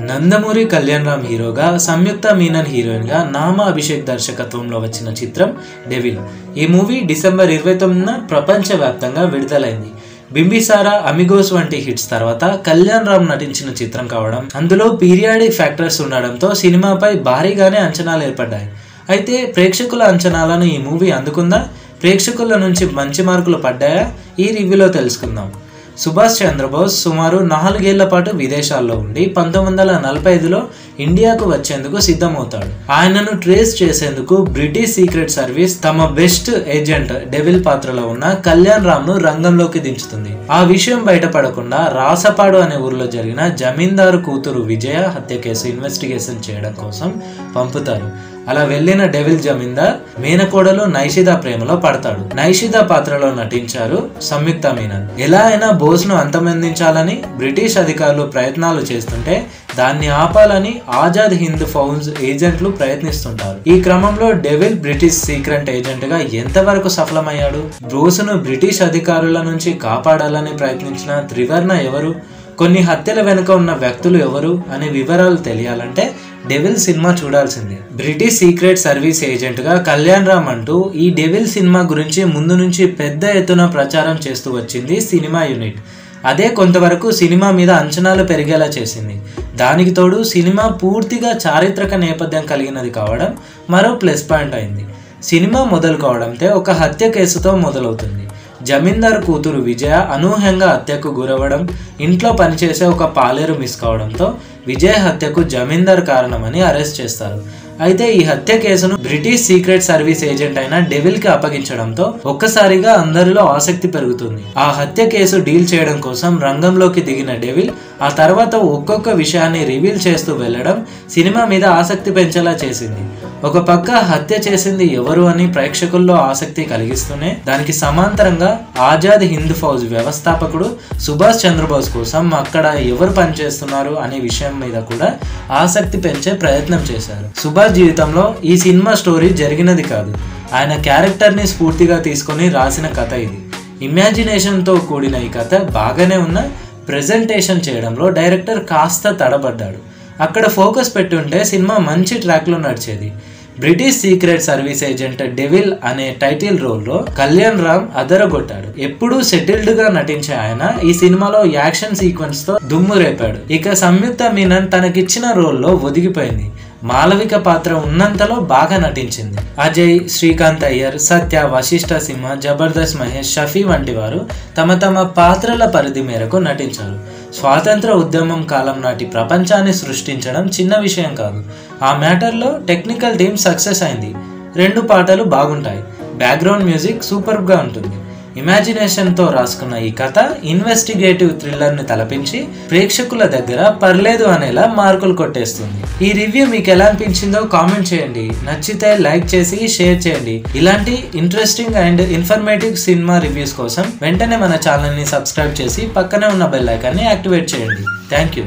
నందమూరి కళ్యాణ్ రామ్ హీరోగా, సంయుక్త మీనన్ హీరోయిన్ గా నామా అభిషేక్ దర్శకత్వంలో వచ్చిన చిత్రం డెవిల్. ఈ మూవీ డిసెంబర్ 29న ప్రపంచవ్యాప్తంగా విడుదలైంది. బింబిసారా, అమిగోస్ వంటి హిట్స్ తర్వాత కళ్యాణ్ రామ్ నటించిన చిత్రం కావడం, అందులో పీరియాడిక్ ఫ్యాక్టర్స్ ఉండడంతో సినిమాపై భారీగానే అంచనాలు ఏర్పడ్డాయి. అయితే ప్రేక్షకుల అంచనాలను ఈ మూవీ అందుకుందా? ప్రేక్షకుల నుంచి మంచి మార్కులు పడ్డాయా? ఈ రివ్యూలో తెలుసుకుందాం. సుభాష్ చంద్రబోస్ సుమారు 4 ఏళ్ల పాటు విదేశాల్లో ఉండి 1945లో ఇండియాకు వచ్చేందుకు సిద్ధమవుతాడు. ఆయనను ట్రేస్ చేసేందుకు బ్రిటిష్ సీక్రెట్ సర్వీస్ తమ బెస్ట్ ఏజెంట్ డెవిల్ పాత్రలో ఉన్న కళ్యాణ్ రామ్ ను రంగంలోకి దించుతుంది. ఆ విషయం బయటపడకుండా రాసపాడు అనే ఊర్లో జరిగిన జమీందారు కూతురు విజయ హత్య కేసు ఇన్వెస్టిగేషన్ చేయడం కోసం పంపుతారు. అలా వెళ్లిన డెవిల్ జమీందార్ మేనకోడలు నైషిదా ప్రేమలో పడతాడు. నైషిదా పాత్రలో నటించారు సంయుక్త మీనన్. ఎలా అయినా బోస్ ను అంతమొందించాలని బ్రిటిష్ అధికారులు ప్రయత్నాలు చేస్తుంటే దాన్ని ఆపాలని ఆజాద్ హింద్ ఫౌజ్ ఏజెంట్లు ప్రయత్నిస్తుంటారు. ఈ క్రమంలో డెవిల్ బ్రిటిష్ సీక్రెట్ ఏజెంట్ గా ఎంతవరకు సఫలమయ్యాడు? బోస్ ను బ్రిటిష్ అధికారుల నుంచి కాపాడాలని ప్రయత్నించిన త్రివర్ణ ఎవరు? కొన్ని హత్యల వెనుక ఉన్న వ్యక్తులు ఎవరు అనే వివరాలు తెలియాలంటే డెవిల్ సినిమా చూడాల్సిందే. బ్రిటిష్ సీక్రెట్ సర్వీస్ ఏజెంట్ గా కళ్యాణ్ రామ్ అంటూ ఈ డెవిల్ సినిమా గురించి ముందు నుంచి పెద్ద ఎత్తున ప్రచారం చేస్తూ వచ్చింది సినిమా యూనిట్. అదే కొంతవరకు సినిమా మీద అంచనాలు పెరిగేలా చేసింది. దానికి తోడు సినిమా పూర్తిగా చారిత్రక నేపథ్యం కలిగినది కావడం మరో ప్లస్ పాయింట్ అయింది. సినిమా మొదలు కావడంతో ఒక హత్య కేసుతో మొదలవుతుంది. జమీందార్ కూతురు విజయ అనూహ్యంగా హత్యకు గురవడం, ఇంట్లో పనిచేసే ఒక పాలేరు మిస్ కావడంతో విజయ్ హత్యకు జమీందార్ కారణమని అరెస్ట్ చేస్తారు. అయితే ఈ హత్య కేసును బ్రిటిష్ సీక్రెట్ సర్వీస్ ఏజెంట్ అయిన డెవిల్ కి అప్పగించడంతో ఒక్కసారిగా అందరిలో ఆసక్తి పెరుగుతుంది. ఆ హత్య కేసు డీల్ చేయడం కోసం రంగంలోకి దిగిన డెవిల్ ఆ తర్వాత ఒక్కొక్క విషయాన్ని రివీల్ చేస్తూ వెళ్లడం సినిమా మీద ఆసక్తి పెంచేలా చేసింది. ఒక పక్క హత్య చేసింది ఎవరు అని ప్రేక్షకుల్లో ఆసక్తి కలిగిస్తూనే దానికి సమాంతరంగా ఆజాద్ హింద్ ఫౌజ్ వ్యవస్థాపకుడు సుభాష్ చంద్రబోస్ కోసం అక్కడ ఎవరు పనిచేస్తున్నారు అనే విషయం మీద కూడా ఆసక్తి పెంచే ప్రయత్నం చేశారు. సుభాష్ జీవితంలో ఈ సినిమా స్టోరీ జరిగినది కాదు, ఆయన క్యారెక్టర్ ని స్ఫూర్తిగా తీసుకొని రాసిన కథ ఇది. ఇమాజినేషన్ తో కూడిన ఈ కథ బాగానే ఉన్న ప్రెజెంటేషన్ చేయడంలో డైరెక్టర్ కాస్త తడబడ్డాడు. అక్కడ ఫోకస్ పెట్టుంటే సినిమా మంచి ట్రాక్ లో నడిచేది. British secret service agent devil అనే టైటిల్ రోల్లో కళ్యాణ్ రామ్ అదరగొట్టాడు. ఎప్పుడూ సెటిల్డ్ గా నటించే ఆయన ఈ సినిమాలో యాక్షన్ సీక్వెన్స్ తో దుమ్ము రేపాడు. ఇక సంయుక్త మీనన్ తనకిచ్చిన రోల్లో ఒదిగిపోయింది. మాలవిక పాత్ర ఉన్నంతలో బాగా నటించింది. అజయ్, శ్రీకాంత్ అయ్యర్, సత్య, వశిష్ఠ సింహ, జబర్దస్త్ మహేష్, షఫీ వంటి వారు తమ పాత్రల పరిధి మేరకు నటించారు. స్వాతంత్ర ఉద్యమం కాలం నాటి ప్రపంచాన్ని సృష్టించడం చిన్న విషయం కాదు. ఆ మ్యాటర్లో టెక్నికల్ టీమ్ సక్సెస్ అయింది. 2 పాటలు బాగుంటాయి. బ్యాక్గ్రౌండ్ మ్యూజిక్ సూపర్ గా ఉంటుంది. ఇమాజినేషన్ తో రాసుకున్న ఈ కథ ఇన్వెస్టిగేటివ్ థ్రిల్లర్ ని తలపించి ప్రేక్షకుల దగ్గర పర్లేదు అనేలా మార్కులు కొట్టేస్తుంది. ఈ రివ్యూ మీకు ఎలా అనిపించిందో కామెంట్ చేయండి. నచ్చితే లైక్ చేసి షేర్ చేయండి. ఇలాంటి interesting and informative cinema reviews కోసం వెంటనే మన ఛానల్ ని సబ్స్క్రైబ్ చేసి పక్కనే ఉన్న బెల్ ఐకాన్ ని యాక్టివేట్ చేయండి. Thank you.